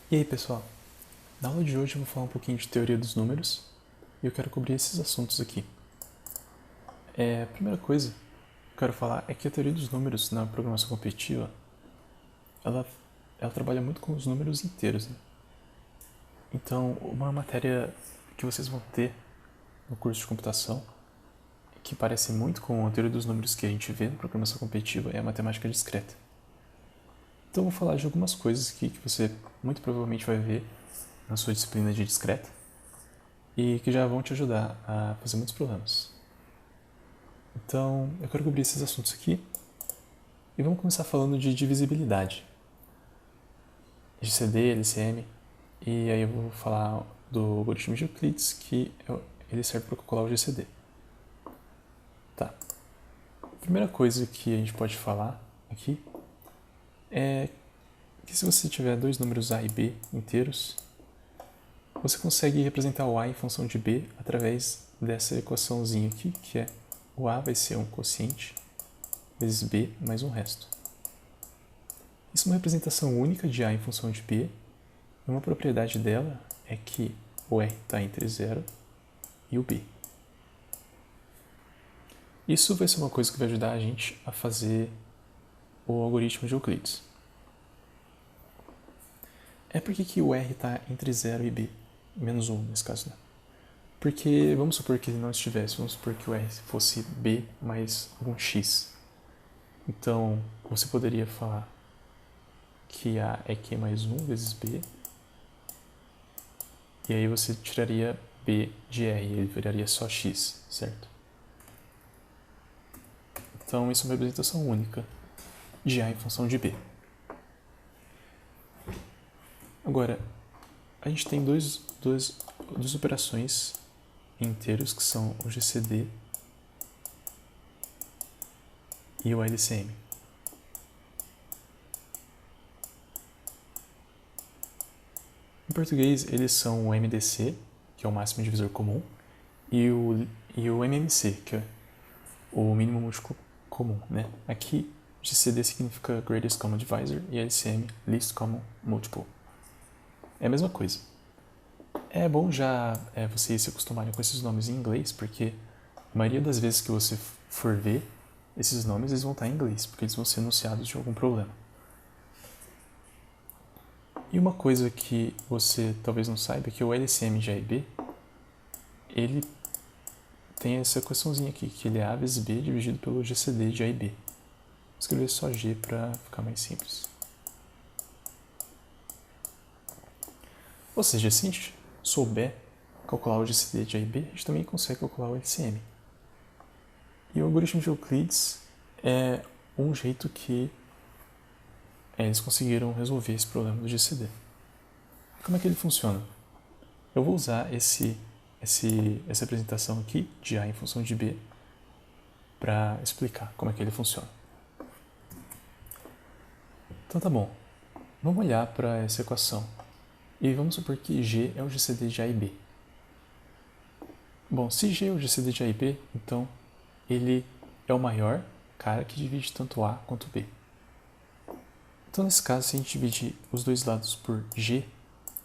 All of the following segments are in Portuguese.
E aí, pessoal? Na aula de hoje eu vou falar um pouquinho de teoria dos números e eu quero cobrir esses assuntos aqui. A primeira coisa que eu quero falar é que a teoria dos números na programação competitiva ela trabalha muito com os números inteiros, né? Então, uma matéria que vocês vão ter no curso de computação que parece muito com a teoria dos números que a gente vê na programação competitiva é a matemática discreta. Então, eu vou falar de algumas coisas aqui que você muito provavelmente vai ver na sua disciplina de discreta e que já vão te ajudar a fazer muitos problemas. Então, eu quero cobrir esses assuntos aqui e vamos começar falando de divisibilidade. GCD, LCM, e aí eu vou falar do algoritmo de Euclides, que ele serve para calcular o GCD. Tá. A primeira coisa que a gente pode falar aqui é que se você tiver dois números A e B inteiros, você consegue representar o A em função de B através dessa equaçãozinha aqui, que é o A vai ser um quociente vezes B mais um resto. Isso é uma representação única de A em função de B, e uma propriedade dela é que o R está entre 0 e o B. Isso vai ser uma coisa que vai ajudar a gente a fazer o algoritmo de Euclides. Por que o R está entre 0 e B? Menos 1 nesse caso, né? Porque vamos supor que ele não estivesse, vamos supor que o R fosse B mais algum X. Então, você poderia falar que A é Q mais 1 vezes B, e aí você tiraria B de R, e ele viraria só X, certo? Então, isso é uma representação única de A em função de B. Agora, a gente tem duas operações inteiros, que são o GCD e o LCM. Em português, eles são o MDC, que é o máximo divisor comum, e o MMC, que é o mínimo múltiplo comum, né? Aqui, GCD significa Greatest Common Divisor e LCM, Least Common Multiple. É a mesma coisa. É bom já vocês se acostumarem com esses nomes em inglês, porque a maioria das vezes que você for ver esses nomes, eles vão estar em inglês, porque eles vão ser enunciados de algum problema. E uma coisa que você talvez não saiba é que o LCM de A e B, ele tem essa equaçãozinha aqui, que ele é A vezes B dividido pelo GCD de A e B. Vou escrever só G para ficar mais simples. Ou seja, se a gente souber calcular o GCD de A e B, a gente também consegue calcular o LCM. E o algoritmo de Euclides é um jeito que eles conseguiram resolver esse problema do GCD. Como é que ele funciona? Eu vou usar essa representação aqui de A em função de B para explicar como é que ele funciona. Então tá bom, vamos olhar para essa equação e vamos supor que G é o GCD de A e B. Bom, se G é o GCD de A e B, então ele é o maior cara que divide tanto A quanto B. Então nesse caso, se a gente dividir os dois lados por G,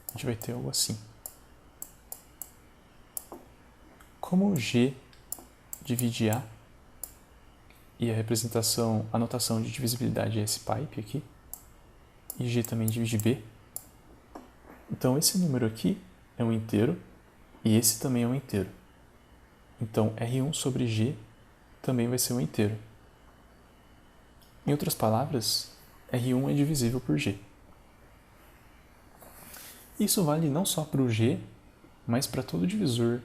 a gente vai ter algo assim. Como G divide A, e a notação de divisibilidade é esse pipe aqui, e G também divide B, então esse número aqui é um inteiro, e esse também é um inteiro. Então R1 sobre G também vai ser um inteiro. Em outras palavras, R1 é divisível por G. Isso vale não só para o G, mas para todo divisor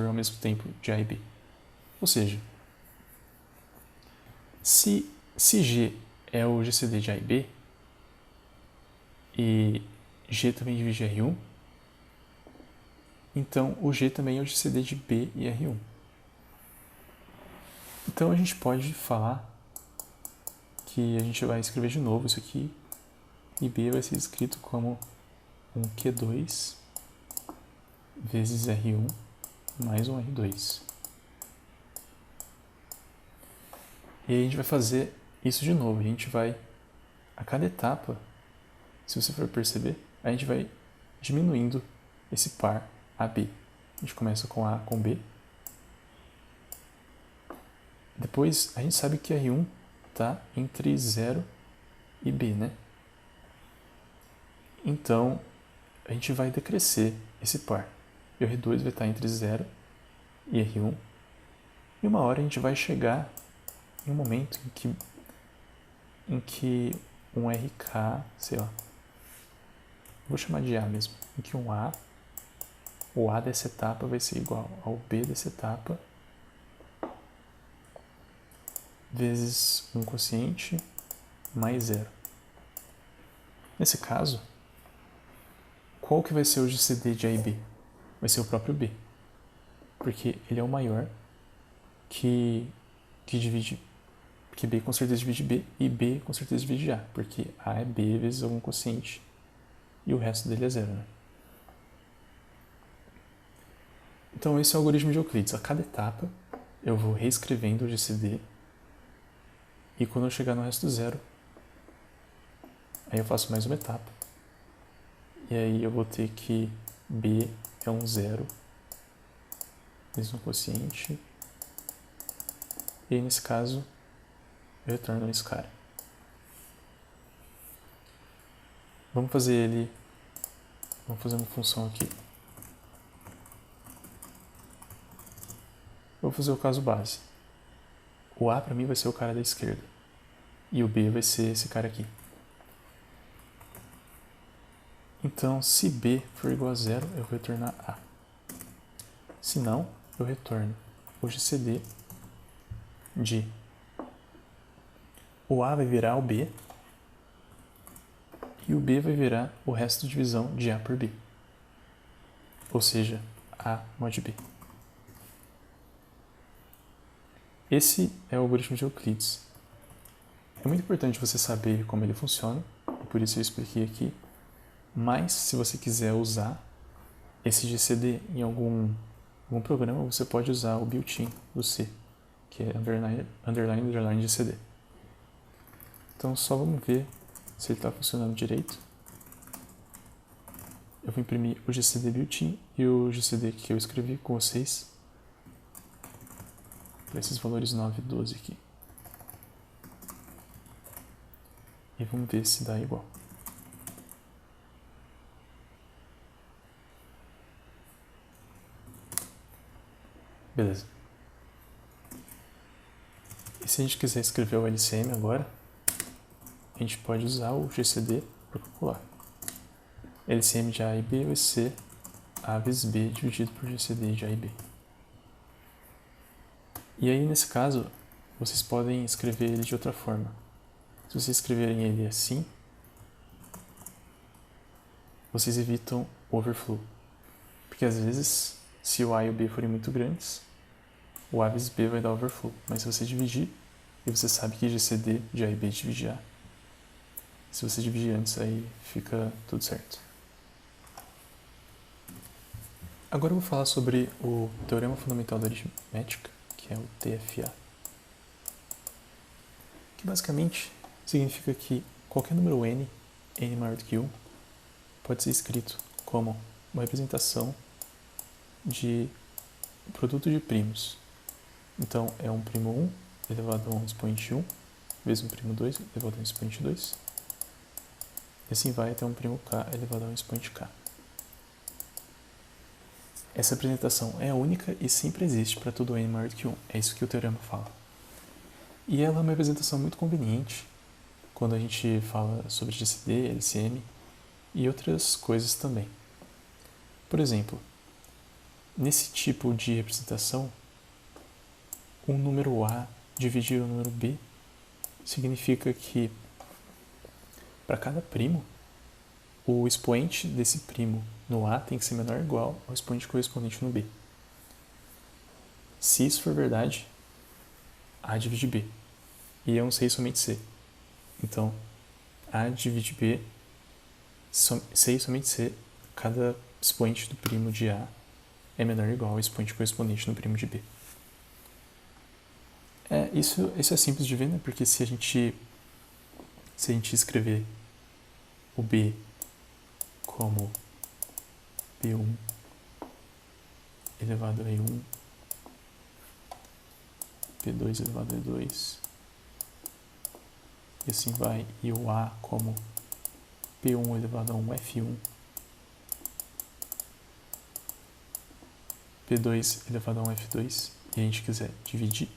ao mesmo tempo de A e B. Ou seja, se G é o GCD de A e B, e G também divide R1, então o G também é o GCD de B e R1. Então a gente pode falar que a gente vai escrever de novo isso aqui, e B vai ser escrito como um Q2 vezes R1 mais um R2. E aí a gente vai fazer isso de novo. A gente vai, a cada etapa, se você for perceber, a gente vai diminuindo esse par AB. A gente começa com A com B. Depois, a gente sabe que R1 está entre 0 e B, né? Então, a gente vai decrescer esse par. E o R2 vai estar entre 0 e R1. E uma hora a gente vai chegar em um momento em que um RK, sei lá, vou chamar de A mesmo, em que o A dessa etapa vai ser igual ao B dessa etapa vezes um quociente mais 0. Nesse caso, qual que vai ser o GCD de A e B? Vai ser o próprio B, porque ele é o maior que divide, porque B com certeza divide B e B com certeza divide A, porque A é B vezes algum quociente e o resto dele é 0, né? Então esse é o algoritmo de Euclides. A cada etapa eu vou reescrevendo o GCD e quando eu chegar no resto zero, aí eu faço mais uma etapa. E aí eu vou ter que B é um 0 vezes um quociente. E aí nesse caso eu retorno esse cara. Vamos fazer uma função aqui. Eu vou fazer o caso base. O A para mim vai ser o cara da esquerda. E o B vai ser esse cara aqui. Então, se B for igual a 0, eu vou retornar A. Se não, eu retorno o GCD de o A vai virar o B e o B vai virar o resto de divisão de A por B. Ou seja, A mod B. Esse é o algoritmo de Euclides. É muito importante você saber como ele funciona, e por isso eu expliquei aqui. Mas, se você quiser usar esse GCD em algum programa, você pode usar o built-in do C, que é underline GCD. Então, só vamos ver se ele está funcionando direito. Eu vou imprimir o GCD built-in e o GCD que eu escrevi com vocês para esses valores 9 e 12 aqui. E vamos ver se dá igual. Beleza. E se a gente quiser escrever o LCM agora, a gente pode usar o GCD para calcular. LCM de A e B vai ser A vezes B dividido por GCD de A e B. E aí, nesse caso, vocês podem escrever ele de outra forma. Se vocês escreverem ele assim, vocês evitam o overflow. Porque às vezes, se o A e o B forem muito grandes, o A vezes B vai dar overflow. Mas se você dividir, e você sabe que GCD de A e B divide A, se você dividir antes, aí fica tudo certo. Agora eu vou falar sobre o Teorema Fundamental da Aritmética, que é o TFA. Que basicamente significa que qualquer número n maior do que 1, pode ser escrito como uma representação de produto de primos. Então, é um primo 1 elevado a 1 expoente 1, vezes um primo 2 elevado a 1 expoente 2, e assim vai até um primo k elevado a 1 expoente k. Essa representação é única e sempre existe para todo n maior do que 1. É isso que o teorema fala. E ela é uma representação muito conveniente quando a gente fala sobre GCD, LCM e outras coisas também. Por exemplo, nesse tipo de representação, um número A dividir o número B significa que para cada primo, o expoente desse primo no A tem que ser menor ou igual ao expoente correspondente no B. Se isso for verdade, A divide B. E é um C somente C. Então, A divide B, C e somente C, cada expoente do primo de A é menor ou igual ao expoente correspondente no primo de B. Isso é simples de ver, né? Porque se a gente escrever o B como P1 elevado a E1, P2 elevado a E2, e assim vai, e o A como P1 elevado a 1 F1, P2 elevado a 1 F2, e a gente quiser dividir,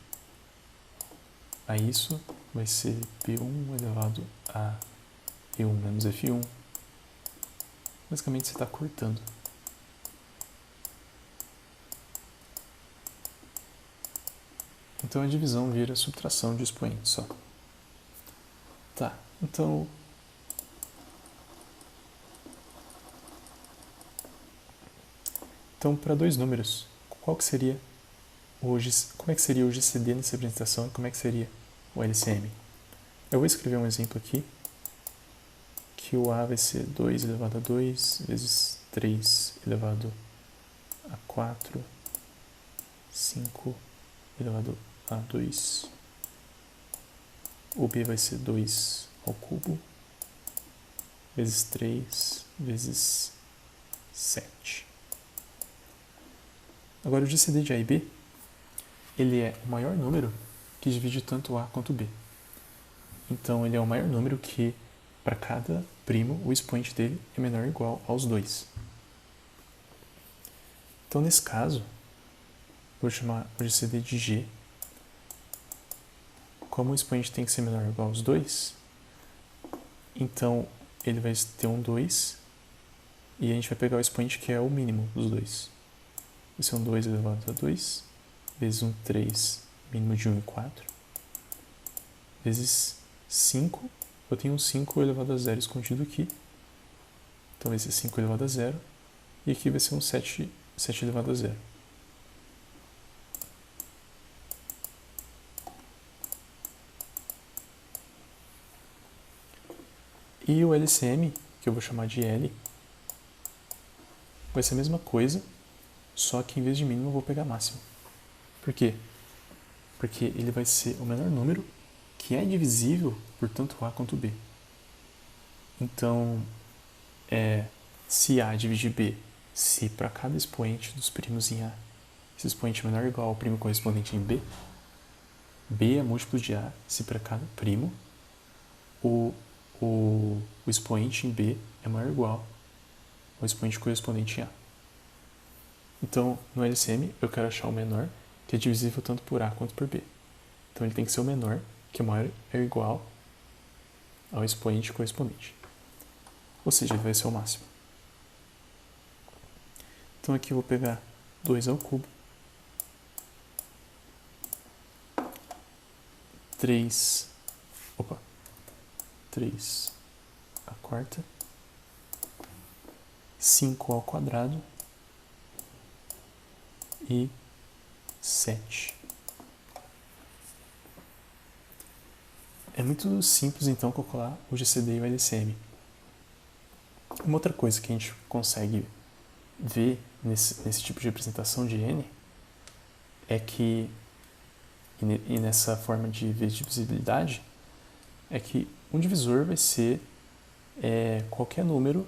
aí isso vai ser P1 elevado a E1 menos F1. Basicamente você está cortando. Então a divisão vira subtração de expoentes só. Tá, então para dois números, como é que seria o GCD nessa representação e como é que seria o LCM? Eu vou escrever um exemplo aqui, que o A vai ser 2 elevado a 2 vezes 3 elevado a 4, 5 elevado a 2. O B vai ser 2 ao cubo vezes 3 vezes 7. Agora o GCD de A e B, ele é o maior número que divide tanto A quanto B. Então ele é o maior número que, para cada primo, o expoente dele é menor ou igual aos 2. Então nesse caso, vou chamar o GCD de G. Como o expoente tem que ser menor ou igual aos 2, então ele vai ter um 2 e a gente vai pegar o expoente que é o mínimo dos dois. Vai ser um 2 elevado a 2 vezes um 3, mínimo de 1 e 4, vezes 5, eu tenho um 5 elevado a 0 escondido aqui, então vai ser 5 elevado a 0, e aqui vai ser um 7 elevado a 0. E o LCM, que eu vou chamar de L, vai ser a mesma coisa, só que em vez de mínimo eu vou pegar máximo. Por quê? Porque ele vai ser o menor número que é divisível por tanto A quanto B. Então, se A dividir B, se para cada expoente dos primos em A, esse expoente é menor ou igual ao primo correspondente em B, B é múltiplo de A, se para cada primo o expoente em B é maior ou igual ao expoente correspondente em A. Então, no LCM, eu quero achar o menor, que é divisível tanto por A quanto por B. Então, ele tem que ser o menor, que é maior ou igual ao expoente correspondente. Ou seja, ele vai ser o máximo. Então, aqui eu vou pegar 2 ao cubo, 3 à quarta, 5 ao quadrado e 7. É muito simples, então, calcular o GCD e o LCM. Uma outra coisa que a gente consegue ver nesse tipo de representação de N é que, e nessa forma de ver divisibilidade, é que um divisor vai ser qualquer número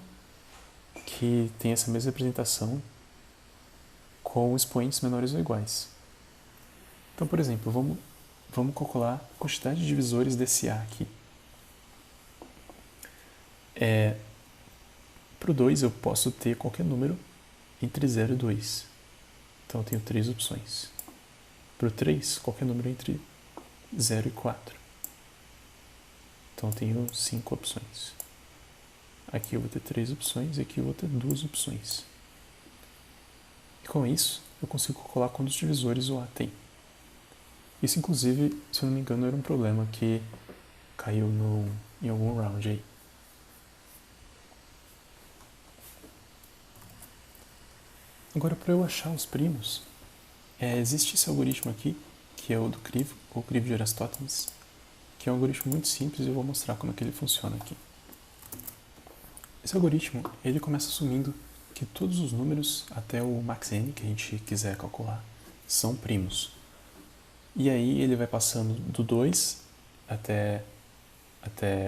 que tem essa mesma representação com expoentes menores ou iguais. Então, por exemplo, vamos calcular a quantidade de divisores desse A aqui. Para o 2 eu posso ter qualquer número entre 0 e 2. Então eu tenho 3 opções. Para o 3, qualquer número entre 0 e 4. Então eu tenho 5 opções. Aqui eu vou ter 3 opções e aqui eu vou ter 2 opções. E com isso, eu consigo calcular quantos divisores o A tem. Isso, inclusive, se eu não me engano, era um problema que caiu em algum round aí. Agora, para eu achar os primos, existe esse algoritmo aqui, que é o do crivo, ou crivo de Eratosthenes, que é um algoritmo muito simples e eu vou mostrar como é que ele funciona aqui. Esse algoritmo, ele começa assumindo que todos os números até o max n, que a gente quiser calcular, são primos. E aí ele vai passando do 2 até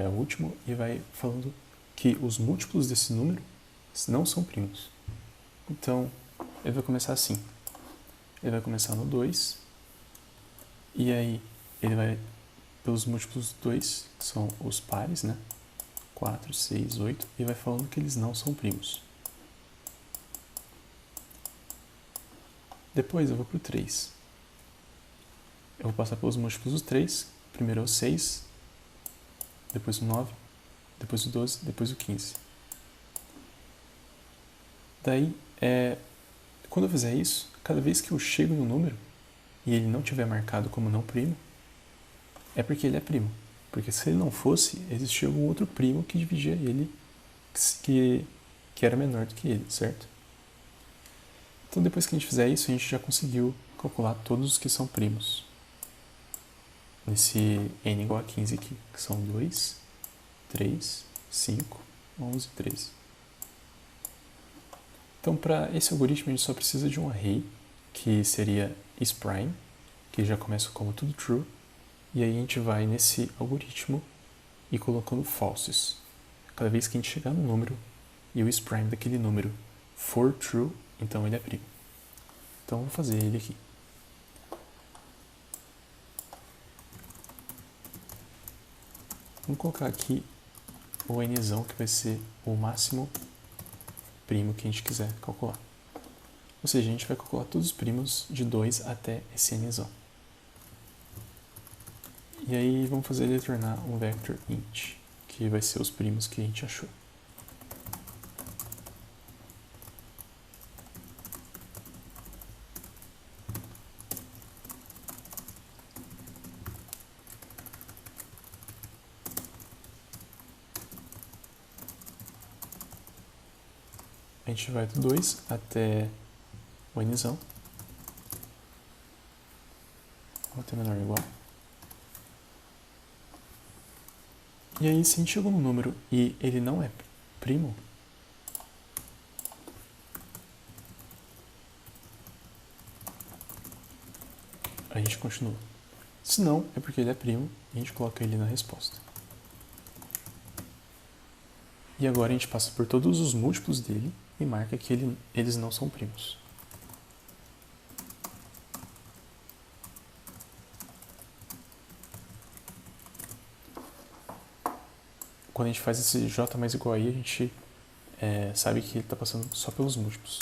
o último e vai falando que os múltiplos desse número não são primos. Então, ele vai começar assim. Ele vai começar no 2, e aí ele vai pelos múltiplos 2, que são os pares, né? 4, 6, 8, e vai falando que eles não são primos. Depois eu vou para o 3. Eu vou passar pelos múltiplos do 3, primeiro é o 6, depois o 9, depois o 12, depois o 15. Daí, quando eu fizer isso, cada vez que eu chego no número e ele não tiver marcado como não primo, é porque ele é primo. Porque se ele não fosse, existia algum outro primo que dividia ele, que era menor do que ele, certo? Então depois que a gente fizer isso, a gente já conseguiu calcular todos os que são primos. Nesse n igual a 15 aqui, que são 2, 3, 5, 11, 13. Então, para esse algoritmo, a gente só precisa de um array, que seria isPrime, que já começa como tudo true, e aí a gente vai nesse algoritmo e colocando falses. Cada vez que a gente chegar no número e o isPrime daquele número for true, então ele é primo. Então, vou fazer ele aqui. Vamos colocar aqui o nzão, que vai ser o máximo primo que a gente quiser calcular. Ou seja, a gente vai calcular todos os primos de 2 até esse nzão. E aí vamos fazer ele retornar um vector int, que vai ser os primos que a gente achou. A gente vai do 2 até o nzão. Vou ter menor ou igual. E aí, se a gente chegou no número e ele não é primo, a gente continua. Se não, é porque ele é primo e a gente coloca ele na resposta. E agora a gente passa por todos os múltiplos dele e marca que eles não são primos. Quando a gente faz esse j mais igual aí, a gente sabe que ele está passando só pelos múltiplos.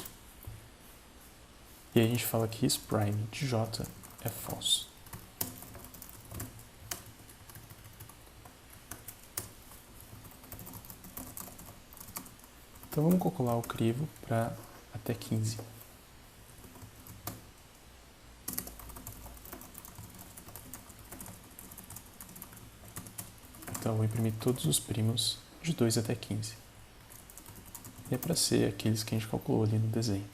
E aí a gente fala que isPrime de j é falso. Então vamos calcular o crivo para até 15. Então eu vou imprimir todos os primos de 2 até 15. E é para ser aqueles que a gente calculou ali no desenho.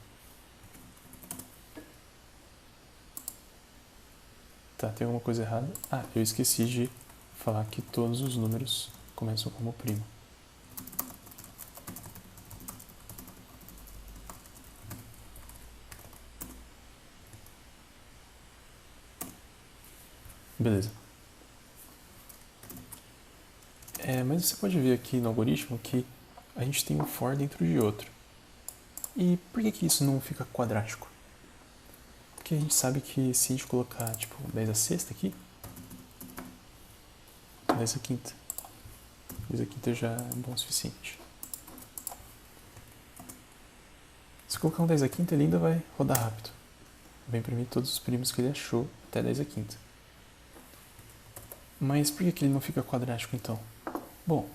Tá, tem alguma coisa errada? Ah, eu esqueci de falar que todos os números começam como primo. Beleza. Mas você pode ver aqui no algoritmo que a gente tem um for dentro de outro. E por que isso não fica quadrático? Porque a gente sabe que se a gente colocar tipo 10 a sexta aqui, 10 a quinta, 10 a quinta já é bom o suficiente. Se colocar um 10 a quinta, ele ainda vai rodar rápido. Vai imprimir todos os primos que ele achou até 10 a quinta. Mas por que ele não fica quadrático então? Bom,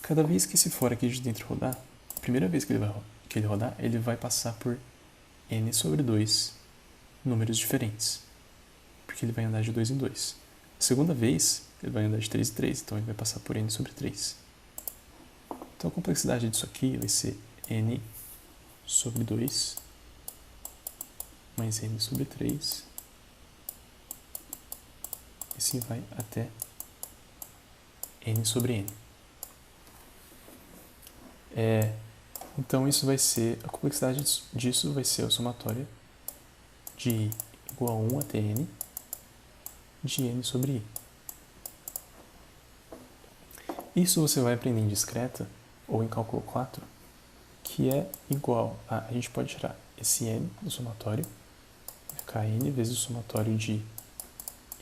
cada vez que esse for aqui de dentro rodar, a primeira vez que ele rodar, ele vai passar por n sobre 2 números diferentes. Porque ele vai andar de 2 em 2. A segunda vez, ele vai andar de 3 em 3, então ele vai passar por n sobre 3. Então a complexidade disso aqui vai ser n sobre 2 mais n sobre 3. E assim vai até n sobre n. Então isso vai ser, a complexidade disso vai ser a somatória de i igual a 1 até n de n sobre i. Isso você vai aprender em discreta ou em cálculo 4, que é igual a gente pode tirar esse n do somatório, vai ficar n vezes o somatório de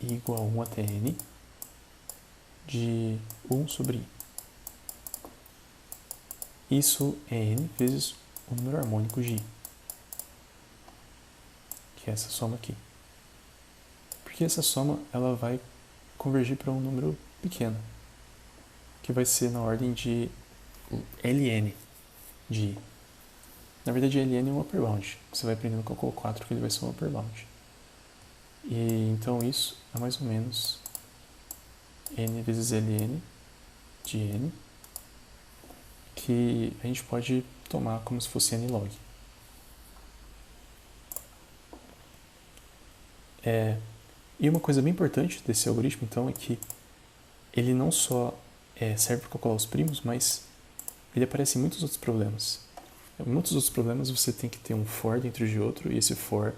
i igual a 1 até n, de 1 sobre i. Isso é n vezes o número harmônico de i, que é essa soma aqui. Porque essa soma ela vai convergir para um número pequeno, que vai ser na ordem de ln de i. Na verdade, ln é um upper bound. Você vai aprender no cálculo 4 que ele vai ser um upper bound. E então isso é mais ou menos n vezes ln de n, que a gente pode tomar como se fosse n log. E uma coisa bem importante desse algoritmo, então, é que ele não só serve para calcular os primos, mas ele aparece em muitos outros problemas. Em muitos outros problemas você tem que ter um for dentro de outro, e esse for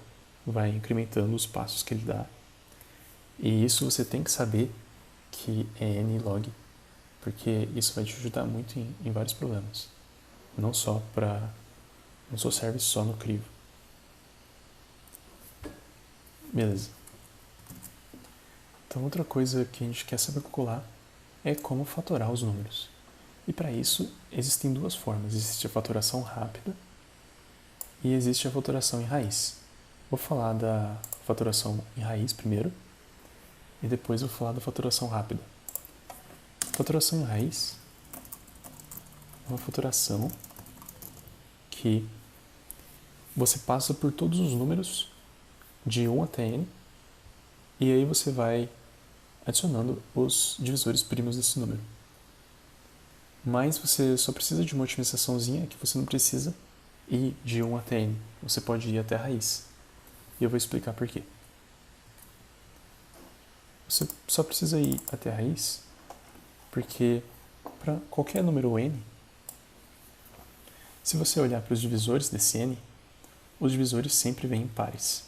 vai incrementando os passos que ele dá. E isso você tem que saber que é n log, porque isso vai te ajudar muito em vários problemas. Não só serve só no crivo. Beleza. Então outra coisa que a gente quer saber calcular é como fatorar os números. E para isso existem duas formas. Existe a fatoração rápida e existe a fatoração em raiz. Vou falar da fatoração em raiz primeiro e depois vou falar da fatoração rápida. Fatoração em raiz é uma fatoração que você passa por todos os números de 1 até n e aí você vai adicionando os divisores primos desse número. Mas você só precisa de uma otimizaçãozinha que você não precisa ir de 1 até n. Você pode ir até a raiz. E eu vou explicar por quê. Você só precisa ir até a raiz porque para qualquer número n, se você olhar para os divisores desse n, os divisores sempre vêm em pares.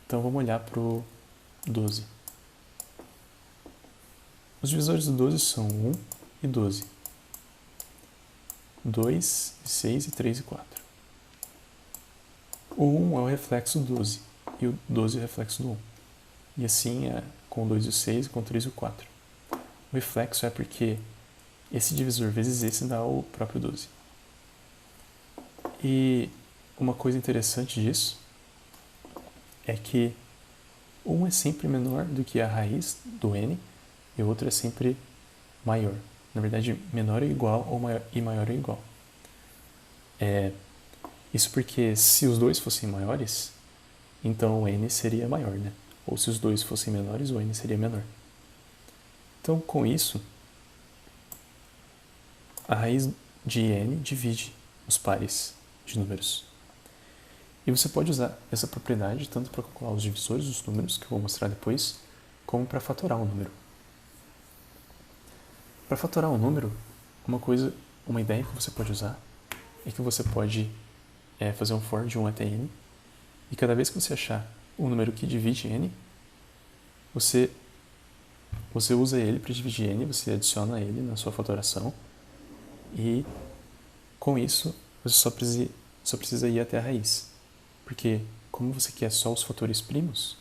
Então vamos olhar para o 12. Os divisores do 12 são 1 e 12. 2 e 6 e 3 e 4. O 1 é o reflexo do 12 e o 12 é o reflexo do 1. E assim é com o 2 e o 6, com o 3 e o 4. O reflexo é porque esse divisor vezes esse dá o próprio 12. E uma coisa interessante disso é que 1 é sempre menor do que a raiz do n e o outro é sempre maior. Na verdade, menor ou igual ou maior, e maior ou igual. Isso porque se os dois fossem maiores, então o n seria maior, né? Ou se os dois fossem menores, o n seria menor. Então, com isso, a raiz de n divide os pares de números. E você pode usar essa propriedade tanto para calcular os divisores dos números, que eu vou mostrar depois, como para fatorar um número. Para fatorar um número, uma ideia que você pode usar é que você pode fazer um for de 1 até n, e cada vez que você achar um número que divide n, você usa ele para dividir n, você adiciona ele na sua fatoração, e com isso você só precisa ir até a raiz. Porque, como você quer só os fatores primos,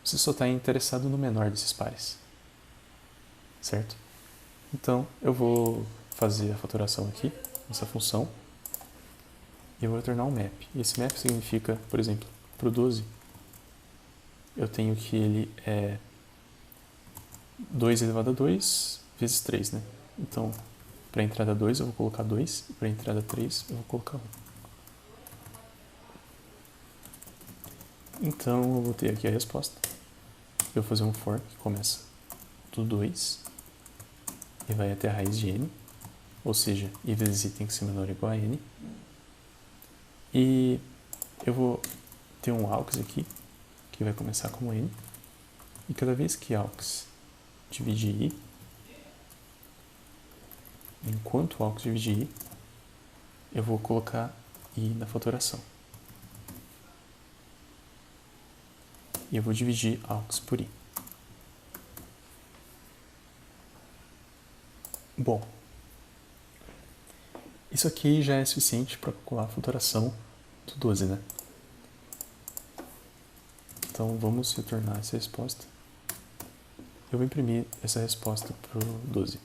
você só está interessado no menor desses pares. Certo? Então, eu vou fazer a fatoração aqui, nessa função, e eu vou retornar um map. E esse map significa, por exemplo, para o 12, eu tenho que ele é 2 elevado a 2 vezes 3, né? Então, para a entrada 2 eu vou colocar 2, e para a entrada 3 eu vou colocar 1. Então, eu vou ter aqui a resposta. Eu vou fazer um for que começa do 2 e vai até a raiz de n, ou seja, i vezes i tem que ser menor ou igual a n. E eu vou ter um aux aqui, que vai começar como n, e cada vez que aux divide i, enquanto aux divide i, eu vou colocar i na fatoração. E eu vou dividir aux por i. Bom, Isso aqui já é suficiente para calcular a fatoração do 12, né? Então vamos retornar essa resposta. Eu vou imprimir essa resposta para o 12.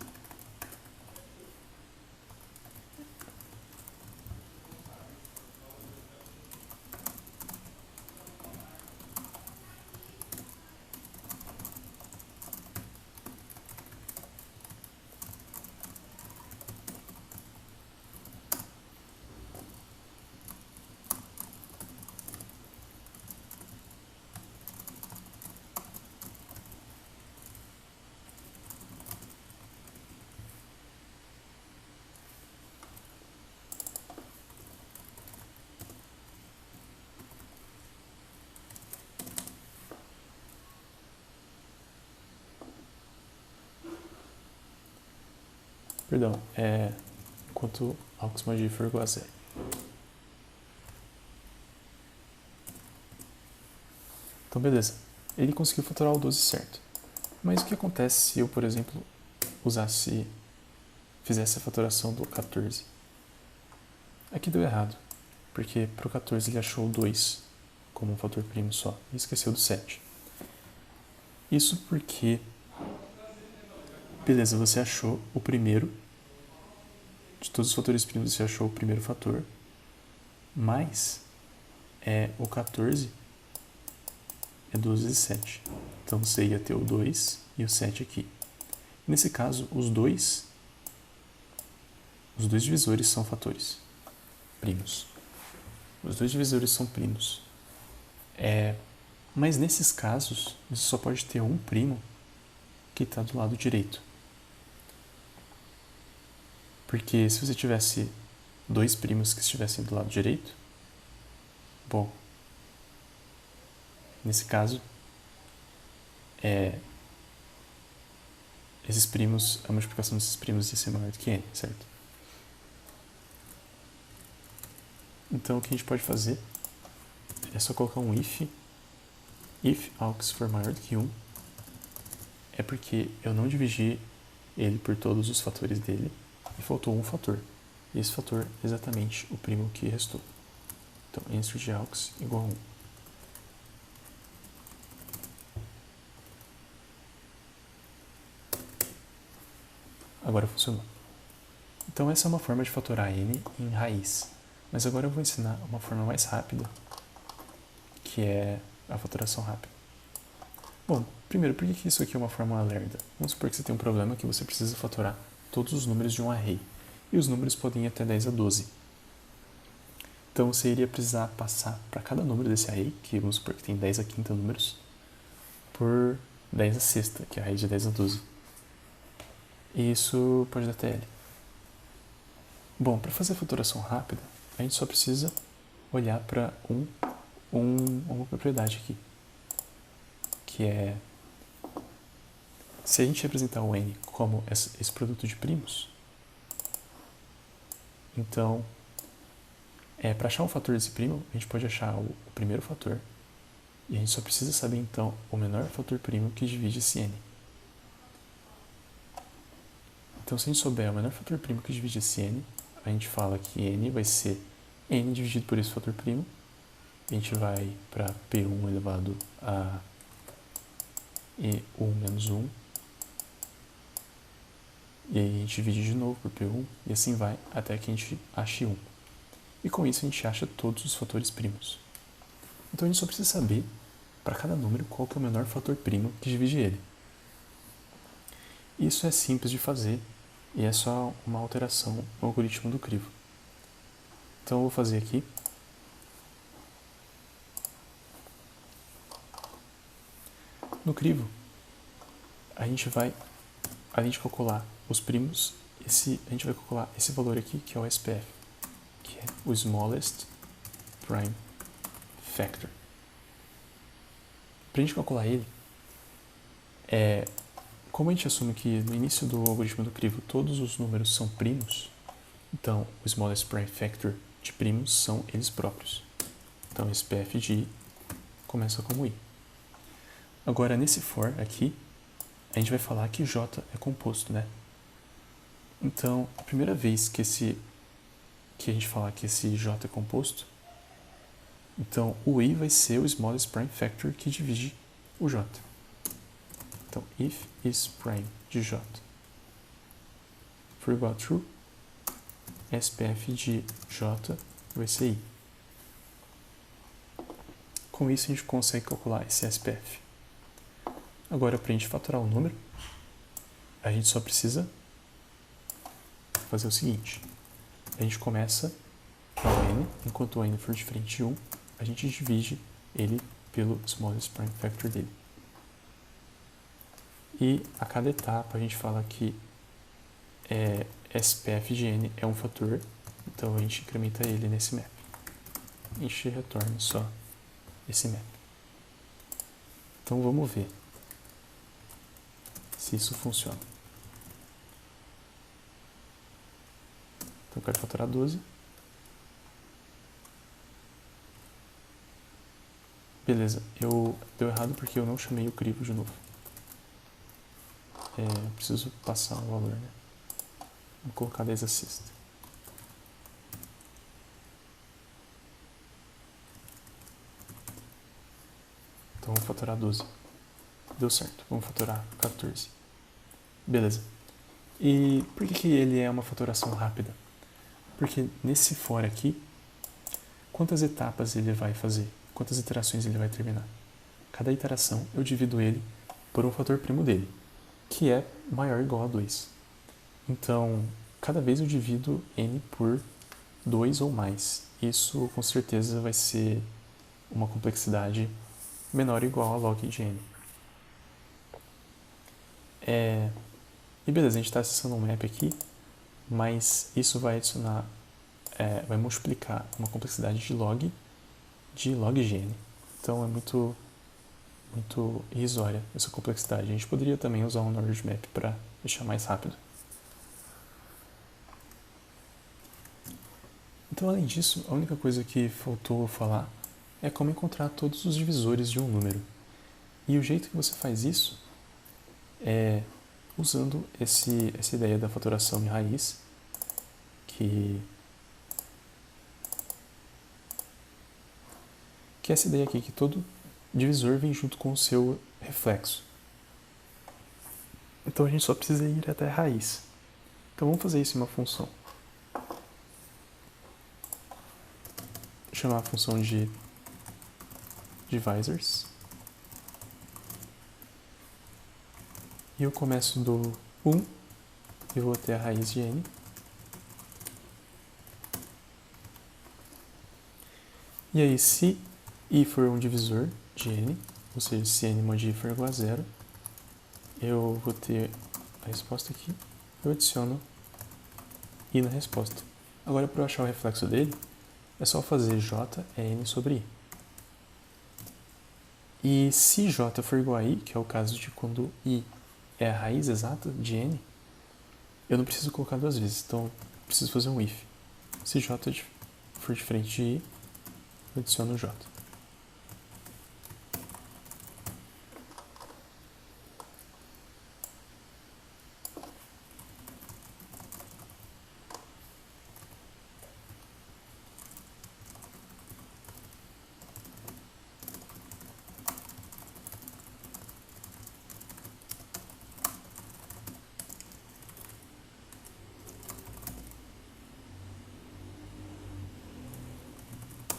Perdão, enquanto aux mod for igual a 0. Então beleza, ele conseguiu fatorar o 12 certo. Mas o que acontece se eu, por exemplo, fizesse a fatoração do 14? Aqui deu errado, porque para o 14 ele achou o 2 como um fator primo só e esqueceu do 7. Isso porque, beleza, você achou o primeiro, de todos os fatores primos você achou o primeiro fator, mas o 14 é 12 vezes 7. Então você ia ter o 2 e o 7 aqui. Nesse caso, os dois divisores são fatores primos. Os dois divisores são primos. Mas nesses casos, você só pode ter um primo que está do lado direito. Porque se você tivesse dois primos que estivessem do lado direito, bom, nesse caso, esses primos, a multiplicação desses primos ia ser maior do que n, certo? Então o que a gente pode fazer é só colocar um if aux for maior do que 1, é porque eu não dividi ele por todos os fatores dele e faltou um fator. E esse fator é exatamente o primo que restou. Então, answer de aux igual a 1. Agora funcionou. Então essa é uma forma de fatorar n em raiz. Mas agora eu vou ensinar uma forma mais rápida, que é a fatoração rápida. Bom, primeiro, por que isso aqui é uma fórmula lerda? Vamos supor que você tem um problema que você precisa fatorar todos os números de um array. E os números podem ir até 10 a 12. Então você iria precisar passar para cada número desse array, que vamos supor que tem 10 a quinta números, por 10 a sexta, que é a raiz de 10 a 12. E isso pode dar TL. Bom, para fazer a fatoração rápida, a gente só precisa olhar para uma propriedade aqui, que é, se a gente representar o n como esse produto de primos, então, para achar um fator desse primo, a gente pode achar o primeiro fator, e a gente só precisa saber, então, o menor fator primo que divide esse n. Então, se a gente souber o menor fator primo que divide esse n, a gente fala que n vai ser n dividido por esse fator primo. A gente vai para P1 elevado a E1 menos 1. E aí a gente divide de novo por P1 e assim vai até que a gente ache 1. E com isso a gente acha todos os fatores primos. Então a gente só precisa saber, para cada número, qual que é o menor fator primo que divide ele. Isso é simples de fazer e é só uma alteração no algoritmo do crivo. Então eu vou fazer aqui. No crivo, a gente vai, além de calcular os primos, a gente vai calcular esse valor aqui, que é o SPF, que é o smallest prime factor. Para a gente calcular ele, como a gente assume que no início do algoritmo do crivo todos os números são primos, então o smallest prime factor de primos são eles próprios. Então esse SPF de i começa como i. Agora nesse for aqui, a gente vai falar que j é composto, né? Então a primeira vez que esse que a gente falar que esse j é composto, então o i vai ser o smallest prime factor que divide o j. Então, if is prime de j for igual a true, SPF de j vai ser i. Com isso, a gente consegue calcular esse SPF. Agora, para a gente fatorar o número, a gente só precisa fazer o seguinte. A gente começa com o n, enquanto o n for diferente de 1, a gente divide ele pelo smallest prime factor dele. E a cada etapa a gente fala que SPF de n é um fator, então a gente incrementa ele nesse map. A gente retorna só esse map. Então vamos ver se isso funciona. Então eu quero fatorar 12. Beleza, deu errado porque eu não chamei o crivo de novo. Preciso passar o valor, né? Vou colocar 10 assist. Então vamos fatorar 12. Deu certo, vamos fatorar 14. Beleza. E por que ele é uma fatoração rápida? Porque nesse for aqui, quantas etapas ele vai fazer? Quantas iterações ele vai terminar? Cada iteração eu divido ele por um fator primo dele, que é maior ou igual a 2. Então, cada vez eu divido n por 2 ou mais. Isso com certeza vai ser uma complexidade menor ou igual a log de n. E beleza, a gente está acessando um map aqui, mas isso vai adicionar, vai multiplicar uma complexidade de log de n. Então é muito irrisória essa complexidade. A gente poderia também usar um knowledge map para deixar mais rápido. Então, além disso, a única coisa que faltou falar é como encontrar todos os divisores de um número. E o jeito que você faz isso é usando essa ideia da fatoração em raiz, que é essa ideia aqui, que todo divisor vem junto com o seu reflexo. Então a gente só precisa ir até a raiz. Então vamos fazer isso em uma função. Vou chamar a função de divisors. E eu começo do 1 e vou até a raiz de n. E aí, se i for um divisor de n, ou seja, se n mod i for igual a 0, eu vou ter a resposta aqui, eu adiciono i na resposta. Agora, para eu achar o reflexo dele, é só fazer j é n sobre i. E se j for igual a i, que é o caso de quando i é a raiz exata de n, eu não preciso colocar duas vezes, então eu preciso fazer um if. Se j for diferente de i, eu adiciono j.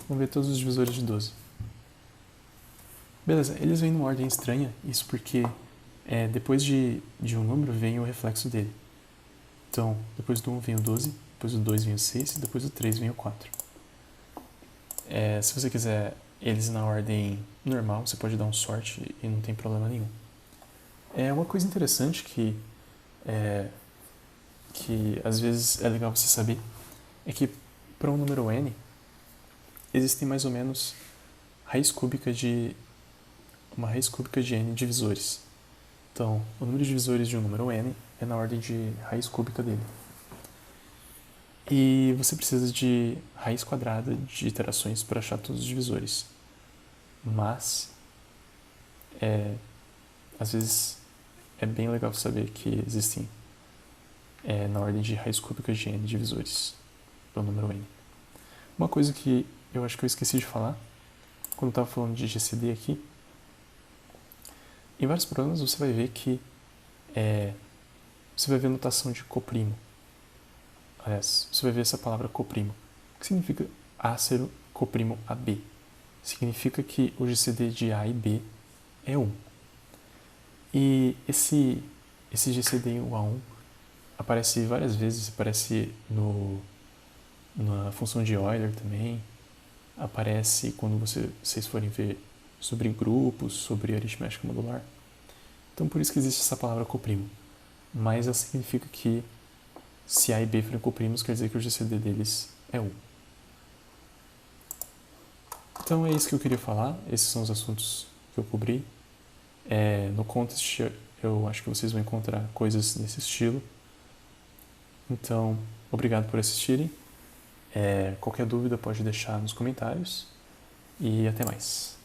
Vamos ver todos os divisores de 12. Beleza, eles vêm numa ordem estranha, isso porque depois de um número vem o reflexo dele. Então, depois do 1 vem o 12, depois do 2 vem o 6 e depois do 3 vem o 4. Se você quiser eles na ordem normal, você pode dar um sort e não tem problema nenhum. Uma coisa interessante que às vezes é legal você saber é que para um número n, existem mais ou menos uma raiz cúbica de n divisores. Então, o número de divisores de um número n é na ordem de raiz cúbica dele. E você precisa de raiz quadrada de iterações para achar todos os divisores. Mas, às vezes, é bem legal saber que existem na ordem de raiz cúbica de n divisores. do número n. Uma coisa que eu acho que eu esqueci de falar, quando eu estava falando de GCD aqui, em vários programas você vai ver que você vai ver a notação de coprimo. Aliás, você vai ver essa palavra coprimo. O que significa A ser coprimo a B? Significa que o GCD de A e B é 1. E esse GCD igual a 1 aparece várias vezes, aparece na função de Euler também, aparece quando vocês forem ver sobre grupos, sobre aritmética modular. Então por isso que existe essa palavra coprimo. Mas ela significa que se A e B forem coprimos, quer dizer que o GCD deles é 1. Então é isso que eu queria falar, esses são os assuntos que eu cobri. No Contest eu acho que vocês vão encontrar coisas nesse estilo. Então, obrigado por assistirem. Qualquer dúvida pode deixar nos comentários. E até mais.